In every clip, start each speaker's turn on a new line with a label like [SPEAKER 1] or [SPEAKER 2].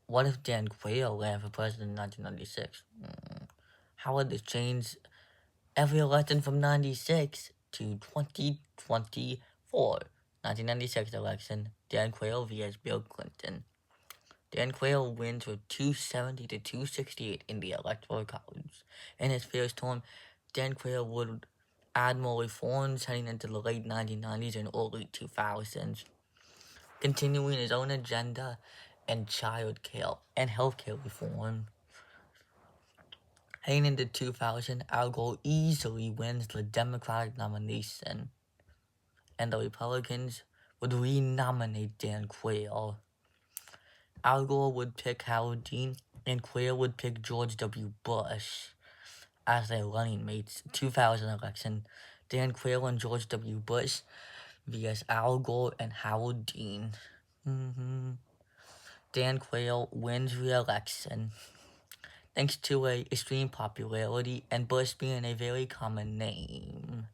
[SPEAKER 1] What if Dan Quail ran for president in 1996? How would this change every election from 96 to 2024? 1996 election, Dan Quail vs. Bill Clinton. Dan Quail wins with 270 to 268 in the Electoral College. In his first term, Dan Quail would add more reforms heading into the late 1990s and early 2000s, continuing his own agenda and child care and healthcare reform. Heading into 2000, Al Gore easily wins the Democratic nomination, and the Republicans would re-nominate Dan Quail. Al Gore would pick Howard Dean, and Quail would pick George W. Bush as their running mates. 2000 election, Dan Quail and George W. Bush vs. Al Gore and Howard Dean. Dan Quail wins re-election thanks to a extreme popularity and Bush being a very common name.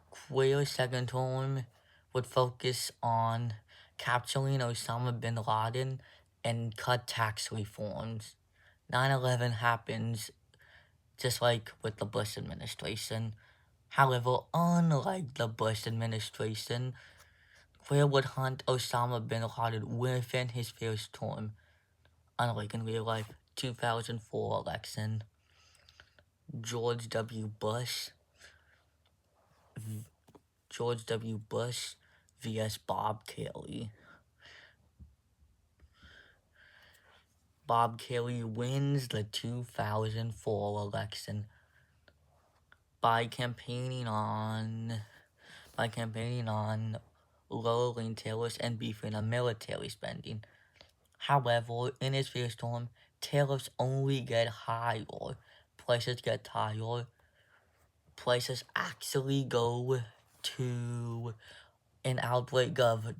[SPEAKER 1] Quail's second term would focus on capturing Osama bin Laden and cut tax reforms. 9/11 happens just like with the Bush administration. However, unlike the Bush administration, Quail would hunt Osama bin Laden within his first term. Unlike in real life, 2004 election, George W. Bush vs. Bob Kelly. Bob Kelly wins the 2004 election by campaigning on lowering tariffs and beefing up military spending. However, in his first term, tariffs only get higher, prices get higher, prices actually go to an outbreak of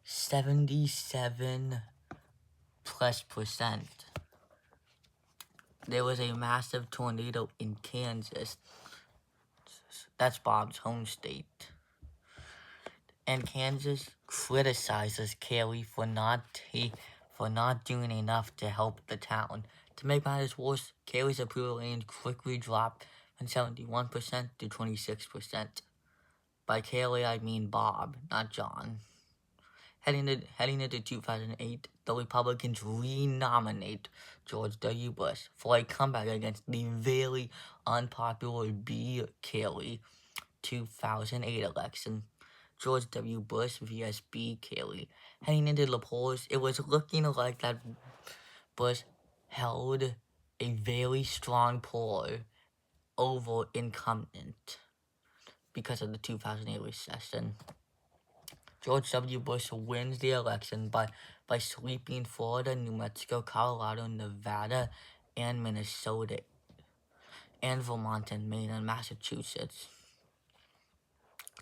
[SPEAKER 1] 77%+. There was a massive tornado in Kansas. That's Bob's home state. And Kansas criticizes Kelly for not doing enough to help the town. To make matters worse, Kelly's approval rating quickly dropped from 71% to 26%. By Kelly, I mean Bob, not John. Heading into 2008, the Republicans re-nominate George W. Bush for a comeback against the very unpopular B. Kelly 2008 election. George W. Bush vs. B. Kelly. Heading into the polls, it was looking like that Bush held a very strong poll over incumbent because of the 2008 recession. George W. Bush wins the election by sweeping Florida, New Mexico, Colorado, Nevada, and Minnesota, and Vermont and Maine and Massachusetts.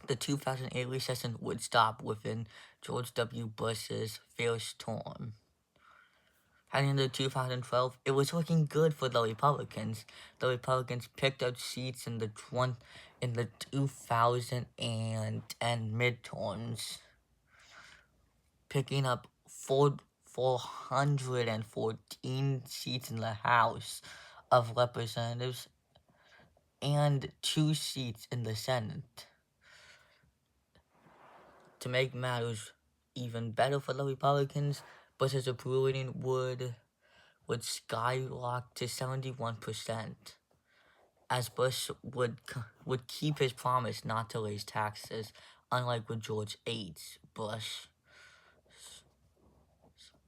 [SPEAKER 1] The 2008 recession would stop within George W. Bush's first term. Heading into 2012, it was looking good for the Republicans. The Republicans picked up seats in the 2010 midterms, picking up 414 seats in the House of Representatives and 2 seats in the Senate. To make matters even better for the Republicans, Bush's approval rating would skyrocket to 71%, as Bush would keep his promise not to raise taxes, unlike with George H. Bush.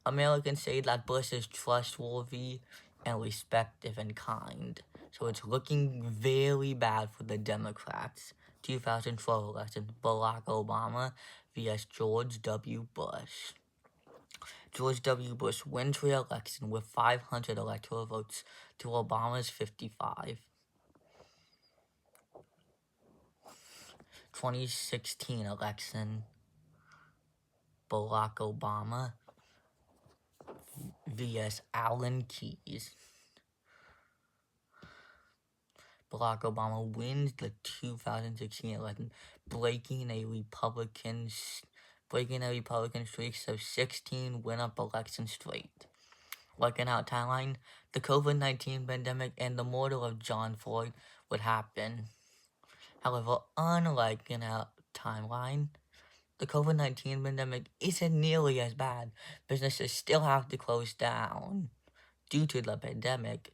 [SPEAKER 1] Americans say that Bush is trustworthy and respectful and kind, so it's looking very bad for the Democrats. 2012 election, Barack Obama vs. George W. Bush. George W. Bush wins re-election with 500 electoral votes to Obama's 55. 2016 election, Barack Obama vs. Alan Keyes. Barack Obama wins the 2016 election breaking a Republican streak of 16 win-up elections straight. Like in our timeline, the COVID-19 pandemic and the murder of John Floyd would happen. However, unlike in our timeline, the COVID-19 pandemic isn't nearly as bad. Businesses still have to close down due to the pandemic,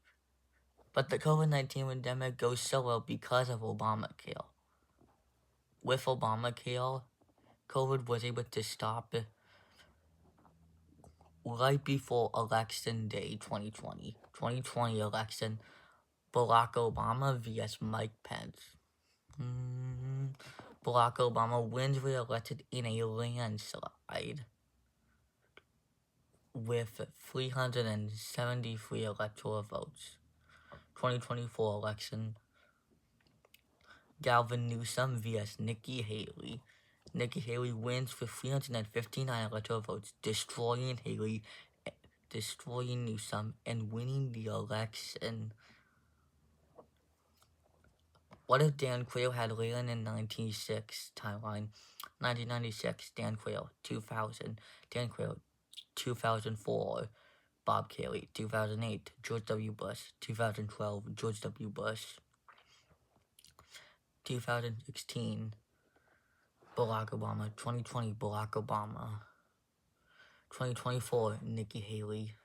[SPEAKER 1] but the COVID-19 pandemic goes so well because of Obamacare. With Obamacare, COVID was able to stop right before election day 2020. 2020 election, Barack Obama vs. Mike Pence. Barack Obama wins re-elected in a landslide with 373 electoral votes. 2024 election, Gavin Newsom vs. Nikki Haley. Nikki Haley wins with 359 electoral votes, destroying Newsom, and winning the election. What if Dan Quail had Ran in 1996 timeline? 1996, Dan Quail. 2000, Dan Quail. 2004, Bob Kelly. 2008, George W. Bush. 2012, George W. Bush. 2016, Barack Obama. 2020, Barack Obama. 2024, Nikki Haley.